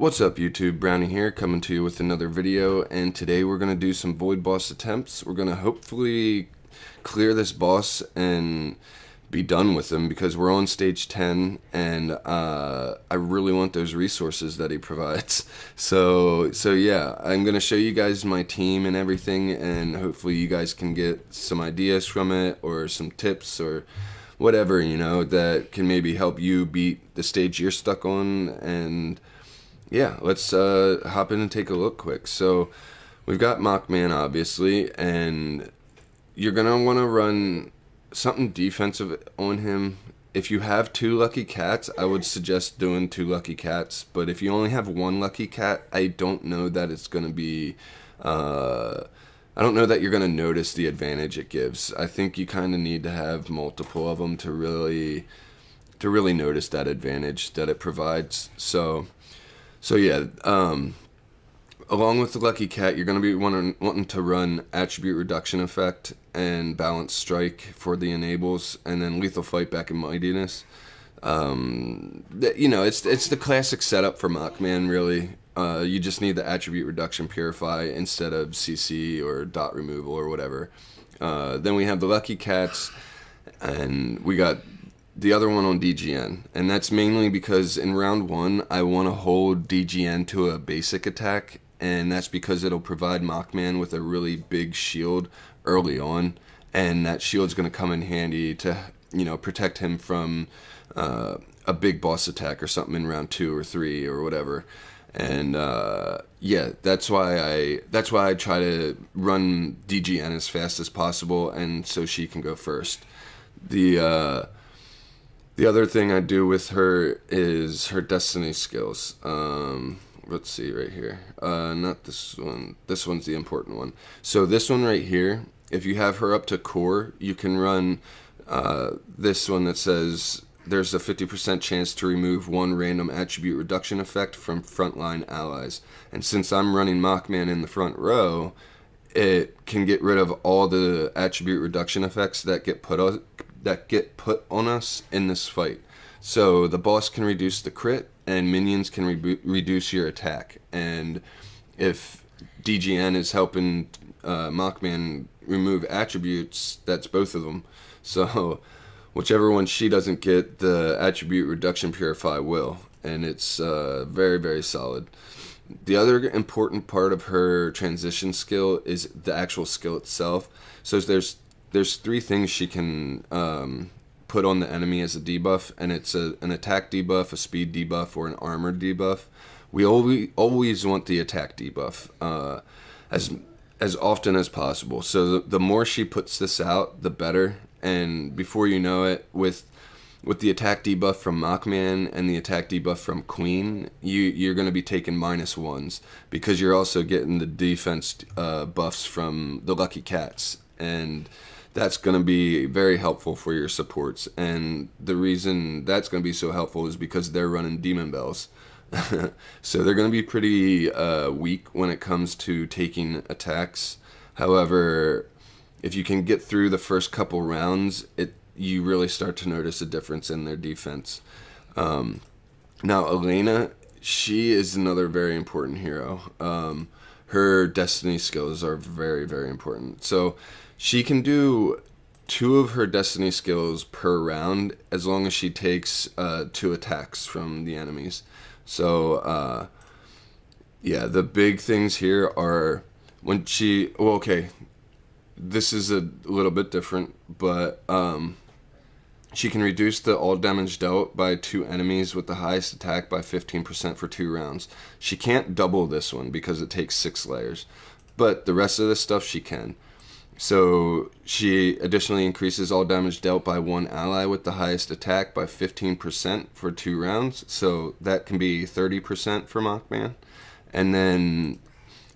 What's up YouTube, Brownie here, coming to you with another video, and today we're going to do some Void Boss attempts. We're going to hopefully clear this boss and be done with him, because we're on stage 10, and I really want those resources that he provides. So yeah, I'm going to show you guys my team and everything, and hopefully you guys can get some ideas from it, or some tips, or whatever, that can maybe help you beat the stage you're stuck on. And yeah, let's hop in and take a look quick. So we've got Mockman, obviously, and you're going to want to run something defensive on him. If you have 2 lucky cats, I would suggest doing 2 lucky cats. But if you only have 1 lucky cat, I don't know that it's going to be... I don't know that you're going to notice the advantage it gives. I think you kind of need to have multiple of them to really notice that advantage that it provides. So yeah, along with the Lucky Cat, you're going to be wanting to run Attribute Reduction Effect and Balanced Strike for the enables, and then Lethal Fight Back and Mightiness. It's the classic setup for Mockman, really. You just need the Attribute Reduction Purify instead of CC or Dot Removal or whatever. Then we have the Lucky Cats, and we got the other one on DGN, and that's mainly because in round 1 I want to hold DGN to a basic attack, and that's because it'll provide Mockman with a really big shield early on, and that shield's going to come in handy to protect him from a big boss attack or something in round 2 or 3 or whatever. And yeah, that's why I try to run DGN as fast as possible, and so she can go first. The other thing I do with her is her Destiny skills. Let's see right here. Not this one. This one's the important one. So this one right here, if you have her up to core, you can run this one that says there's a 50% chance to remove 1 random attribute reduction effect from frontline allies. And since I'm running Mockman in the front row, it can get rid of all the attribute reduction effects that get put on us in this fight. So the boss can reduce the crit, and minions can reduce your attack. And if DGN is helping Mockman remove attributes, that's both of them. So whichever one she doesn't get, the attribute reduction purify will, and it's very, very solid. The other important part of her transition skill is the actual skill itself. So there's 3 things she can put on the enemy as a debuff, and it's an attack debuff, a speed debuff, or an armor debuff. We always want the attack debuff as often as possible. So the more she puts this out, the better. And before you know it, with the attack debuff from Mockman and the attack debuff from Queen, you're going to be taking -1s, because you're also getting the defense buffs from the Lucky Cats, and that's going to be very helpful for your supports. And the reason that's going to be so helpful is because they're running Demon Bells. So they're going to be pretty weak when it comes to taking attacks. However, if you can get through the first couple rounds, you really start to notice a difference in their defense. Now, Elena, she is another very important hero. Her Destiny skills are very, very important. So she can do 2 of her Destiny skills per round, as long as she takes 2 attacks from the enemies. So yeah, the big things here are when she... Well, okay, this is a little bit different, but she can reduce the all damage dealt by 2 enemies with the highest attack by 15% for 2 rounds. She can't double this one because it takes 6 layers, but the rest of this stuff she can. So she additionally increases all damage dealt by 1 ally with the highest attack by 15% for 2 rounds. So that can be 30% for Mockman. And then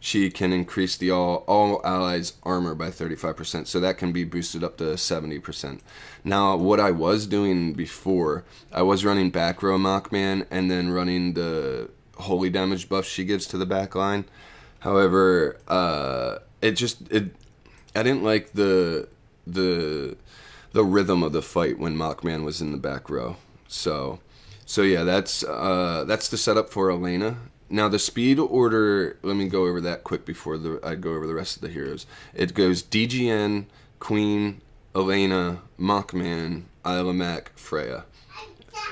she can increase the all allies armor by 35%, so that can be boosted up to 70%. Now, what I was doing before, I was running back row Mockman and then running the holy damage buff she gives to the back line. However, I didn't like the rhythm of the fight when Mockman was in the back row. So yeah, that's the setup for Elena. Now the speed order, let me go over that quick before I go over the rest of the heroes. It goes DGN, Queen, Elena, Mockman, Illimac, Freya.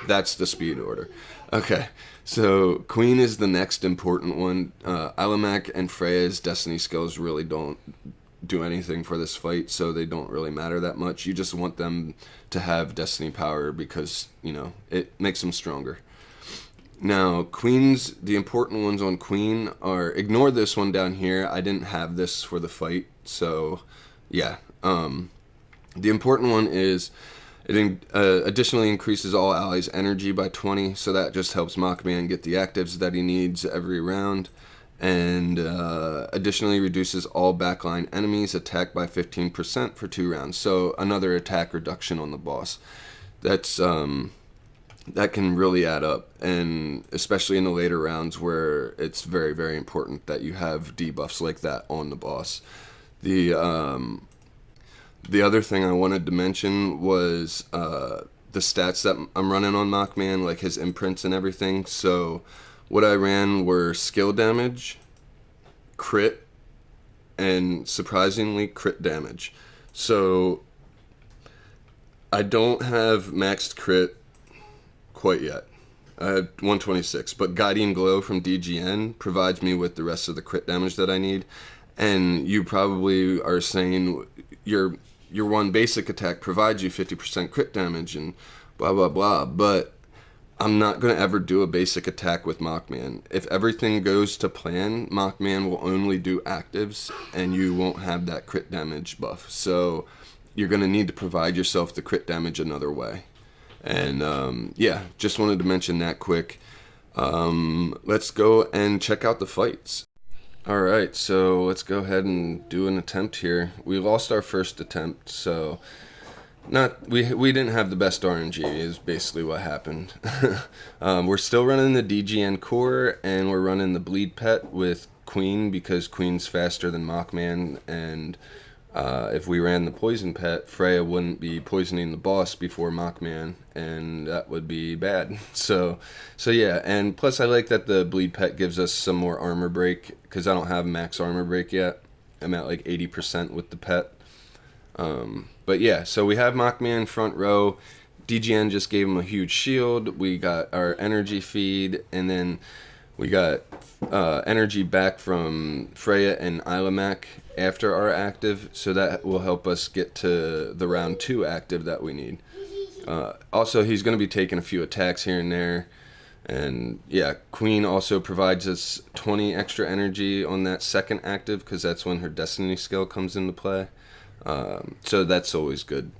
That's the speed order. Okay, so Queen is the next important one. Illimac and Freya's destiny skills really don't do anything for this fight, so they don't really matter that much. You just want them to have destiny power because, you know, it makes them stronger. Now, Queen's, the important ones on Queen are, ignore this one down here. I didn't have this for the fight, so yeah. The important one is it additionally increases all allies' energy by 20, so that just helps Mockman get the actives that he needs every round. And additionally reduces all backline enemies' attack by 15% for 2 rounds. So another attack reduction on the boss. That's that can really add up, and especially in the later rounds where it's very, very important that you have debuffs like that on the boss. The other thing I wanted to mention was the stats that I'm running on Mockman, like his imprints and everything. So what I ran were skill damage, crit, and surprisingly crit damage. So I don't have maxed crit quite yet. I have 126, but Guiding Glow from DGN provides me with the rest of the crit damage that I need. And you probably are saying your one basic attack provides you 50% crit damage and blah blah blah, but I'm not going to ever do a basic attack with Mockman. If everything goes to plan, Mockman will only do actives, and you won't have that crit damage buff. So you're going to need to provide yourself the crit damage another way. And yeah, just wanted to mention that quick. Let's go and check out the fights. Alright, so let's go ahead and do an attempt here. We lost our first attempt, so we didn't have the best RNG is basically what happened. We're still running the DGN core, and we're running the bleed pet with Queen because Queen's faster than Mockman, and if we ran the poison pet, Freya wouldn't be poisoning the boss before Mockman, and that would be bad. So yeah, and plus I like that the bleed pet gives us some more armor break because I don't have max armor break yet. I'm at like 80% with the pet. But yeah, so we have Mockman front row. DGN just gave him a huge shield. We got our energy feed, and then we got energy back from Freya and Illimac after our active, so that will help us get to the round 2 active that we need. Also, he's going to be taking a few attacks here and there. And yeah, Queen also provides us 20 extra energy on that second active because that's when her destiny skill comes into play. So that's always good.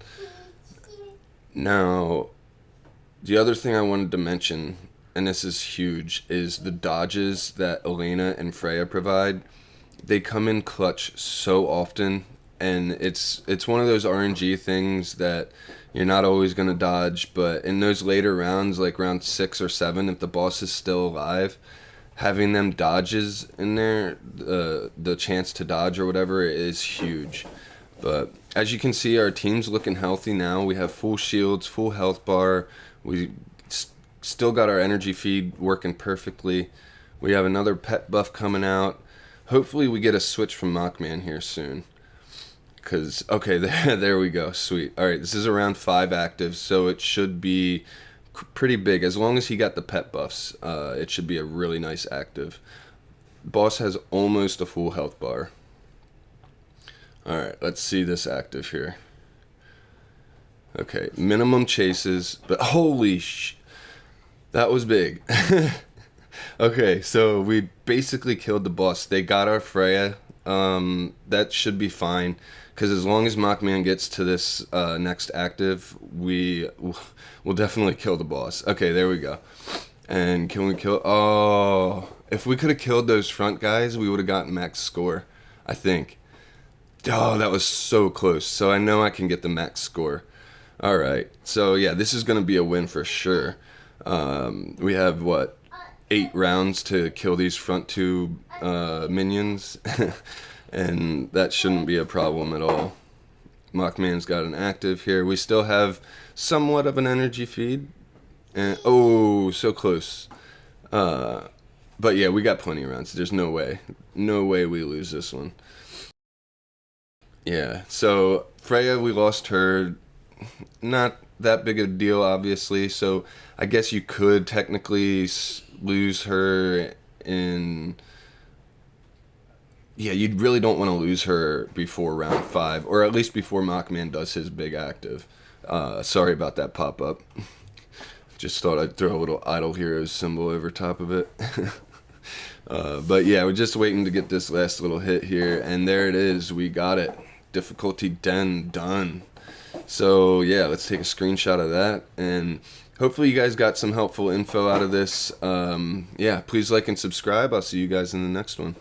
Now, the other thing I wanted to mention, and this is huge, is the dodges that Elena and Freya provide. They come in clutch so often, and it's one of those RNG things that you're not always going to dodge, but in those later rounds, like round 6 or 7, if the boss is still alive, having them dodges in there, the chance to dodge or whatever, is huge. But as you can see, our team's looking healthy now. We have full shields, full health bar. We still got our energy feed working perfectly. We have another pet buff coming out. Hopefully we get a switch from Mockman here soon. Because, okay, there we go. Sweet. All right, this is around 5 actives, so it should be pretty big. As long as he got the pet buffs, it should be a really nice active. Boss has almost a full health bar. All right, let's see this active here. Okay, minimum chases, but holy that was big. Okay, so we basically killed the boss. They got our Freya. That should be fine, because as long as Mockman gets to this next active, we'll definitely kill the boss. Okay, there we go. And can we kill... Oh, if we could have killed those front guys, we would have gotten max score, I think. Oh, that was so close. So I know I can get the max score. All right. So yeah, this is going to be a win for sure. We have, what, 8 rounds to kill these front 2 minions. And that shouldn't be a problem at all. Mockman's got an active here. We still have somewhat of an energy feed. And, oh, so close. But yeah, we got plenty of rounds. There's no way we lose this one. Yeah. So Freya, we lost her. Not that big a deal, obviously. So I guess you could technically lose her in. Yeah, you really don't want to lose her before round 5, or at least before Mockman does his big active. Sorry about that pop up. Just thought I'd throw a little Idle Heroes symbol over top of it. But yeah, we're just waiting to get this last little hit here, and there it is. We got it. Difficulty 10 done. So yeah, let's take a screenshot of that, and hopefully you guys got some helpful info out of this. Yeah, please like and subscribe. I'll see you guys in the next one.